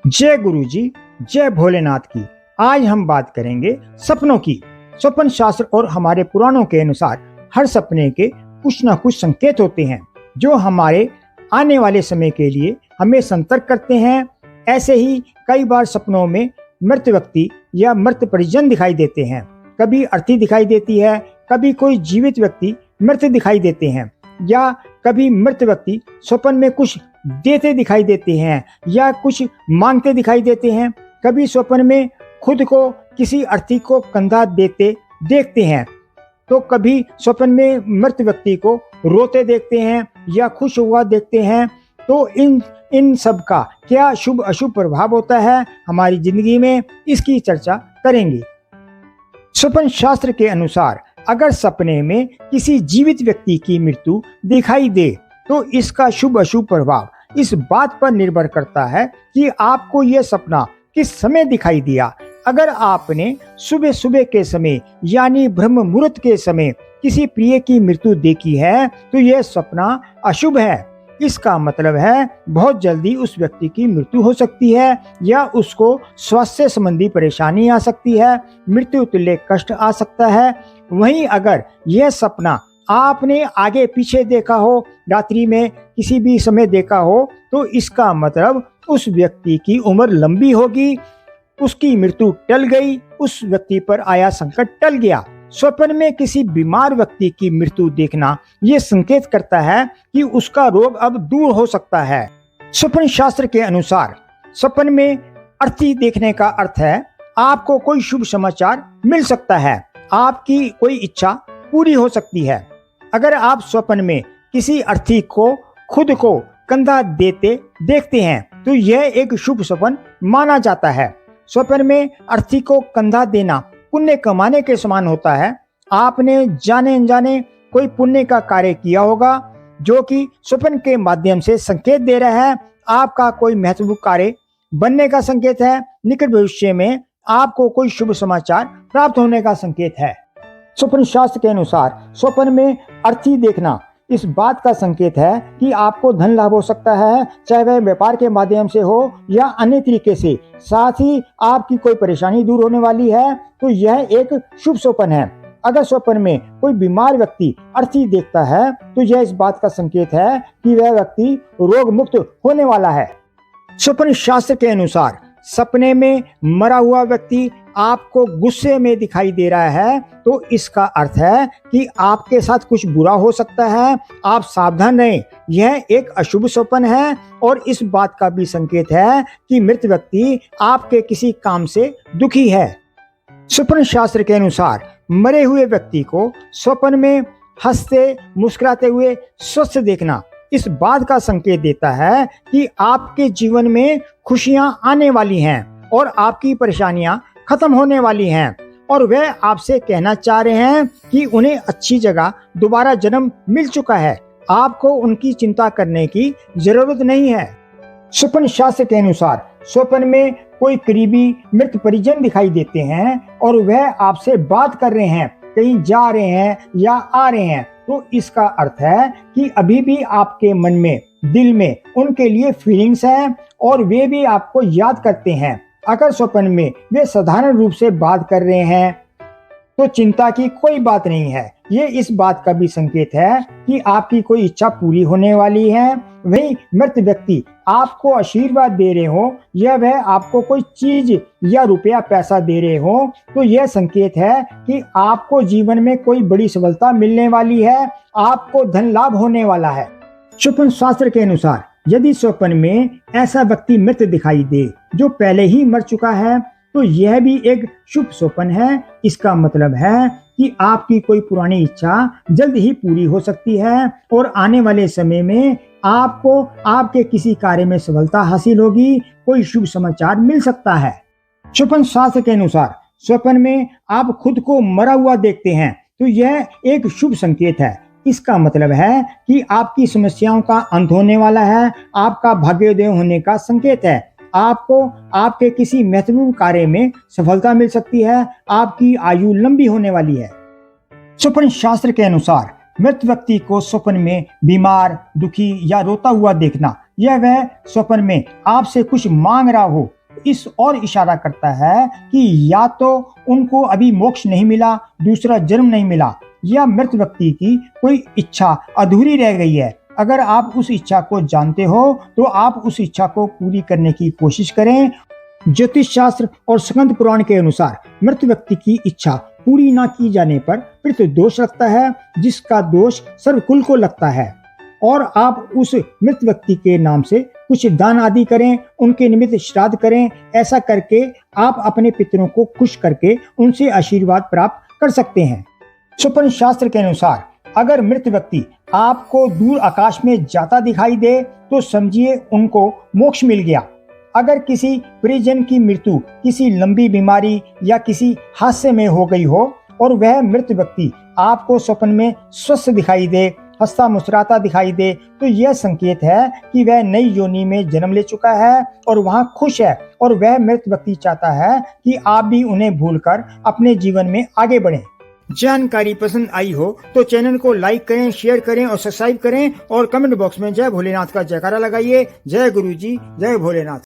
जय गुरु जी, जय भोलेनाथ की। आज हम बात करेंगे सपनों की। स्वप्न शास्त्र और हमारे पुराणों के अनुसार हर सपने के कुछ न कुछ संकेत होते हैं जो हमारे आने वाले समय के लिए हमें सतर्क करते हैं। ऐसे ही कई बार सपनों में मृत व्यक्ति या मृत परिजन दिखाई देते हैं। कभी अर्थी दिखाई देती है, कभी कोई जीवित व्यक्ति मृत दिखाई देते हैं, या कभी मृत व्यक्ति स्वप्न में कुछ देते दिखाई देते हैं या कुछ मांगते दिखाई देते हैं। कभी स्वप्न में खुद को किसी अर्थी को कंधा देते देखते हैं, तो कभी स्वप्न में मृत व्यक्ति को रोते देखते हैं या खुश हुआ देखते हैं। तो इन सब का क्या शुभ अशुभ प्रभाव होता है हमारी जिंदगी में, इसकी चर्चा करेंगे। स्वप्न शास्त्र के अनुसार अगर सपने में किसी जीवित व्यक्ति की मृत्यु दिखाई दे तो इसका शुभ अशुभ प्रभाव इस बात पर निर्भर करता है कि आपको यह सपना किस समय दिखाई दिया। अगर आपने सुबह सुबह के समय यानी ब्रह्म मुहूर्त के समय किसी प्रिय की मृत्यु देखी है तो यह सपना अशुभ है। इसका मतलब है बहुत जल्दी उस व्यक्ति की मृत्यु हो सकती है या उसको स्वास्थ्य संबंधी परेशानी आ सकती है, मृत्यु तुल्य कष्ट आ सकता है। वहीं अगर यह सपना आपने आगे पीछे देखा हो, रात्रि में किसी भी समय देखा हो, तो इसका मतलब उस व्यक्ति की उम्र लंबी होगी, उसकी मृत्यु टल गई, उस व्यक्ति पर आया संकट टल गया। स्वप्न में किसी बीमार व्यक्ति की मृत्यु देखना यह संकेत करता है कि उसका रोग अब दूर हो सकता है। स्वप्न शास्त्र के अनुसार स्वप्न में अर्थी देखने का अर्थ है आपको कोई शुभ समाचार मिल सकता है, आपकी कोई इच्छा पूरी हो सकती है। अगर आप स्वप्न में किसी अर्थी को खुद को कंधा देते देखते हैं तो यह एक शुभ स्वप्न माना जाता है। स्वप्न में अर्थी को कंधा देना पुण्य कमाने के समान होता है। आपने जाने अनजाने कोई पुण्य का कार्य किया होगा जो कि स्वप्न के माध्यम से संकेत दे रहा है आपका कोई महत्वपूर्ण कार्य बनने का संकेत है। निकट भविष्य में आपको कोई शुभ समाचार प्राप्त होने का संकेत है। स्वप्न शास्त्र के अनुसार स्वप्न में अर्थी देखना इस बात का संकेत है कि आपको धन लाभ हो सकता है, चाहे वह व्यापार के माध्यम से हो या अन्य तरीके से। साथ ही आपकी कोई परेशानी दूर होने वाली है, तो यह एक शुभ स्वप्न है। अगर स्वप्न में कोई बीमार व्यक्ति अर्थी देखता है तो यह इस बात का संकेत है कि वह व्यक्ति रोग मुक्त होने वाला है। स्वप्न शास्त्र के अनुसार सपने में मरा हुआ व्यक्ति आपको गुस्से में दिखाई दे रहा है तो इसका अर्थ है कि आपके साथ कुछ बुरा हो सकता है, आप सावधान रहें। यह एक अशुभ स्वप्न है और इस बात का भी संकेत है कि मृत व्यक्ति आपके किसी काम से दुखी है। स्वप्न शास्त्र के अनुसार मरे हुए व्यक्ति को स्वप्न में हंसते मुस्कुराते हुए स्वस्थ देखना इस बात का संकेत देता है कि आपके जीवन में खुशियां आने वाली हैं और आपकी परेशानियां खत्म होने वाली हैं और वे आपसे कहना चाह रहे हैं कि उन्हें अच्छी जगह दोबारा जन्म मिल चुका है, आपको उनकी चिंता करने की जरूरत नहीं है। स्वप्न शास्त्र के अनुसार स्वप्न में कोई करीबी मृत परिजन दिखाई देते हैं और वह आपसे बात कर रहे हैं, कहीं जा रहे हैं या आ रहे हैं, तो इसका अर्थ है कि अभी भी आपके मन में दिल में उनके लिए फीलिंग्स हैं और वे भी आपको याद करते हैं। अगर स्वप्न में वे साधारण रूप से बात कर रहे हैं तो चिंता की कोई बात नहीं है। ये इस बात का भी संकेत है कि आपकी कोई इच्छा पूरी होने वाली है। वही मृत व्यक्ति आपको आशीर्वाद दे रहे हो या वह आपको कोई चीज या रुपया पैसा दे रहे हो तो यह संकेत है कि आपको जीवन में कोई बड़ी सफलता मिलने वाली है, आपको धन लाभ होने वाला है। स्वप्न शास्त्र के अनुसार यदि स्वप्न में ऐसा व्यक्ति मृत दिखाई दे जो पहले ही मर चुका है तो यह भी एक शुभ स्वप्न है। इसका मतलब है कि आपकी कोई पुरानी इच्छा जल्द ही पूरी हो सकती है और आने वाले समय में आपको आपके किसी कार्य में सफलता हासिल होगी, कोई शुभ समाचार मिल सकता है। स्वप्न शास्त्र के अनुसार स्वप्न में आप खुद को मरा हुआ देखते हैं तो यह एक शुभ संकेत है। इसका मतलब है कि आपकी समस्याओं का अंत होने वाला है, आपका भाग्योदय होने का संकेत है। आपको आपके किसी महत्वपूर्ण कार्य में सफलता मिल सकती है, आपकी आयु लंबी होने वाली है। स्वप्न शास्त्र के अनुसार मृत व्यक्ति को स्वप्न में बीमार, दुखी या रोता हुआ देखना या वह स्वप्न में आपसे कुछ मांग रहा हो, इस और इशारा करता है कि या तो उनको अभी मोक्ष नहीं मिला, दूसरा जन्म नहीं मिला, या मृत व्यक्ति की कोई इच्छा अधूरी रह गई है। अगर आप उस इच्छा को जानते हो तो आप उस इच्छा को पूरी करने की कोशिश करें। ज्योतिष शास्त्र और स्कंद पुराण के अनुसार मृत व्यक्ति की इच्छा पूरी ना की जाने पर पितृ दोष लगता है, जिसका दोष सर्वकुल को लगता है। और आप उस मृत व्यक्ति के नाम से कुछ दान आदि करें, उनके निमित्त श्राद्ध करें। ऐसा करके आप अपने पितरों को खुश करके उनसे आशीर्वाद प्राप्त कर सकते हैं। स्वप्न शास्त्र के अनुसार अगर मृत व्यक्ति आपको दूर आकाश में जाता दिखाई दे तो समझिए उनको मोक्ष मिल गया। अगर किसी परिजन की मृत्यु किसी लंबी बीमारी या किसी हादसे में हो गई हो और वह मृत व्यक्ति आपको स्वप्न में स्वस्थ दिखाई दे, हंसता मुस्कुराता दिखाई दे, तो यह संकेत है कि वह नई योनि में जन्म ले चुका है और वहां खुश है। और वह मृत व्यक्ति चाहता है कि आप भी उन्हें भूलकर अपने जीवन में आगे बढ़ें। जानकारी पसंद आई हो तो चैनल को लाइक करें, शेयर करें और सब्सक्राइब करें और कमेंट बॉक्स में जय भोलेनाथ का जयकारा लगाइए। जय गुरु जी, जय भोलेनाथ।